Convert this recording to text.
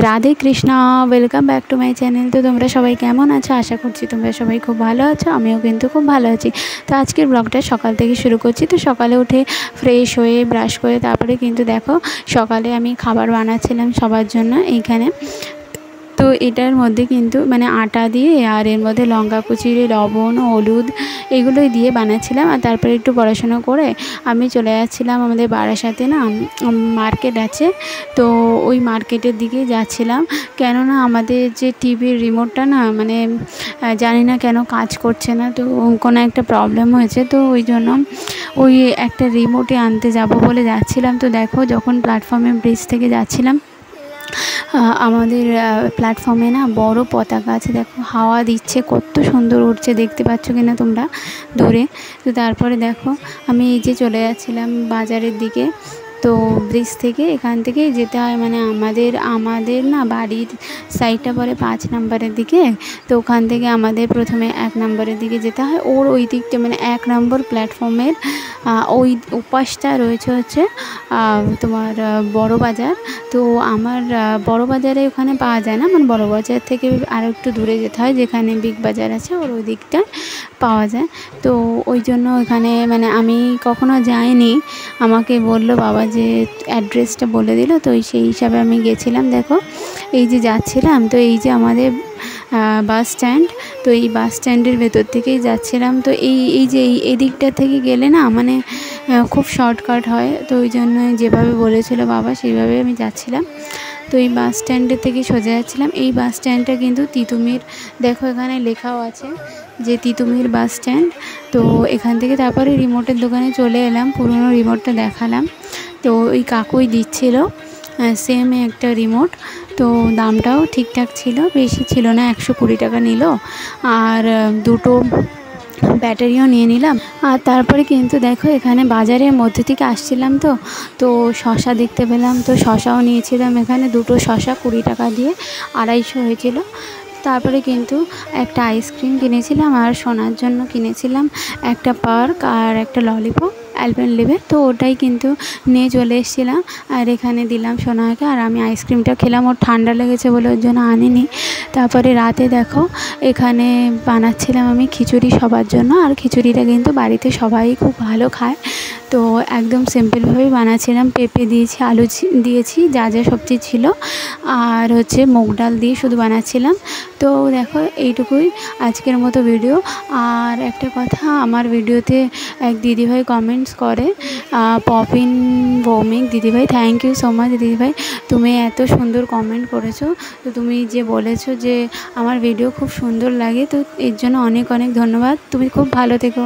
Radhe Krishna, welcome back to my channel. তো তোমরা সবাই কেমন আছো? আশা করছি তোমরা সবাই খুব ভালো আছো, আমিও কিন্তু খুব ভালো আছি। তো আজকের ব্লগটা সকাল থেকে শুরু করছি। তো সকালে উঠে ফ্রেশ হয়ে ব্রাশ করে তারপরে কিন্তু দেখো সকালে আমি খাবার বানাচ্ছিলাম সবার জন্য এইখানে। তো এটার মধ্যে কিন্তু মানে আটা দিয়ে আর এর মধ্যে লঙ্কা কুচি, লবণ, হলুদ এগুলোই দিয়ে বানাচ্ছিলাম। আর তারপরে একটু পড়াশোনা করে আমি চলে যাচ্ছিলাম, আমাদের বারাসাতে না মার্কেট আছে, তো ওই মার্কেটের দিকে যাচ্ছিলাম। কেননা আমাদের যে টিভির রিমোটটা না মানে জানি না কেন কাজ করছে না, তো কোনো একটা প্রবলেম হয়েছে, তো ওই জন্য ওই একটা রিমোটে আনতে যাব বলে যাচ্ছিলাম। তো দেখো যখন প্ল্যাটফর্মে ব্রিজ থেকে যাচ্ছিলাম, আমাদের প্ল্যাটফর্মে না বড় পতাকা আছে, দেখো হাওয়া দিচ্ছে, কত সুন্দর উঠছে, দেখতে পাচ্ছ কিনা তোমরা দূরে। তো তারপরে দেখো আমি এই যে চলে যাচ্ছিলাম বাজারের দিকে। তো ব্রিজ থেকে এখান থেকে যেতে হয় মানে আমাদের না বাড়ির সাইডটা পড়ে 5 নম্বরের দিকে। তো ওখান থেকে আমাদের প্রথমে 1 নম্বরের দিকে যেতে হয়, ওর ওই দিকটা মানে 1 নম্বর প্ল্যাটফর্মের ওই উপাসটা রয়েছে হচ্ছে তোমার বড় বাজার। তো আমার বড় বাজারে ওখানে পাওয়া যায় না, মানে বড় বাজার থেকে আরও একটু দূরে যেতে হয়, যেখানে বিগ বাজার আছে ওর ওই দিকটায় পাওয়া যায়। তো ওই জন্য ওখানে মানে আমি কখনো যাইনি, আমাকে বলল বাবা যে অ্যাড্রেসটা বলে দিল, তো সেই হিসাবে আমি গেছিলাম। দেখো এই যে যাচ্ছিলাম, তো এই যে আমাদের বাস স্ট্যান্ড, তো এই বাস স্ট্যান্ডের ভেতর থেকেই যাচ্ছিলাম। তো এই যে এই দিকটা থেকে গেলে না মানে খুব শর্টকাট হয়, তো ওই জন্য যেভাবে বলেছিল বাবা সেইভাবে আমি যাচ্ছিলাম। তো এই বাস স্ট্যান্ডের থেকে সোজা যাচ্ছিলাম। এই বাস স্ট্যান্ডটা কিন্তু তিতুমির, দেখো এখানে লেখাও আছে যে তিতুমির বাস স্ট্যান্ড। তো এখান থেকে তারপরে রিমোটের দোকানে চলে এলাম, পুরনো রিমোটটা দেখালাম। তো ওই কাকুই দিচ্ছিল সেম একটা রিমোট, তো দামটাও ঠিকঠাক ছিল, বেশি ছিল না, 120 টাকা নিল। আর দুটো ব্যাটারিও নিয়ে নিলাম। আর তারপরে কিন্তু দেখো এখানে বাজারের মধ্যে থেকে আসছিলাম, তো শশা দেখতে পেলাম, তো শশাও নিয়েছিলাম। এখানে দুটো শশা 20 টাকা দিয়ে 250 হয়েছিল। তারপরে কিন্তু একটা আইসক্রিম কিনেছিলাম, আর সোনার জন্য কিনেছিলাম একটা পার্ক আর একটা ললিপপ অ্যালপেনলিবে, তো ওটাই কিন্তু নিয়ে চলে এসেছিলাম। আর এখানে দিলাম সোনাকে, আর আমি আইসক্রিমটা খেলাম, ওর ঠান্ডা লেগেছে বলে ওর জন্য আনিনি। তারপরে রাতে দেখো এখানে বানাচ্ছিলাম আমি খিচুড়ি সবার জন্য, আর খিচুড়িটা কিন্তু বাড়িতে সবাই খুব ভালো খায়, তো একদম সিম্পলভাবেই বানাচ্ছিলাম। পেঁপে দিয়েছি, আলু দিয়েছি, যা যা সবজি ছিল, আর হচ্ছে মুগ ডাল দিয়ে শুধু বানাচ্ছিলাম। তো দেখো এইটুকুই আজকের মতো ভিডিও। আর একটা কথা, আমার ভিডিওতে এক দিদিভাই কমেন্টস করে, পপিন ভৌমিক দিদিভাই, থ্যাংক ইউ সো মাচ দিদিভাই, তুমি এত সুন্দর কমেন্ট করেছো। তো তুমি যে বলেছো যে আমার ভিডিও খুব সুন্দর লাগে, তো এর জন্য অনেক অনেক ধন্যবাদ। তুমি খুব ভালো থেকো।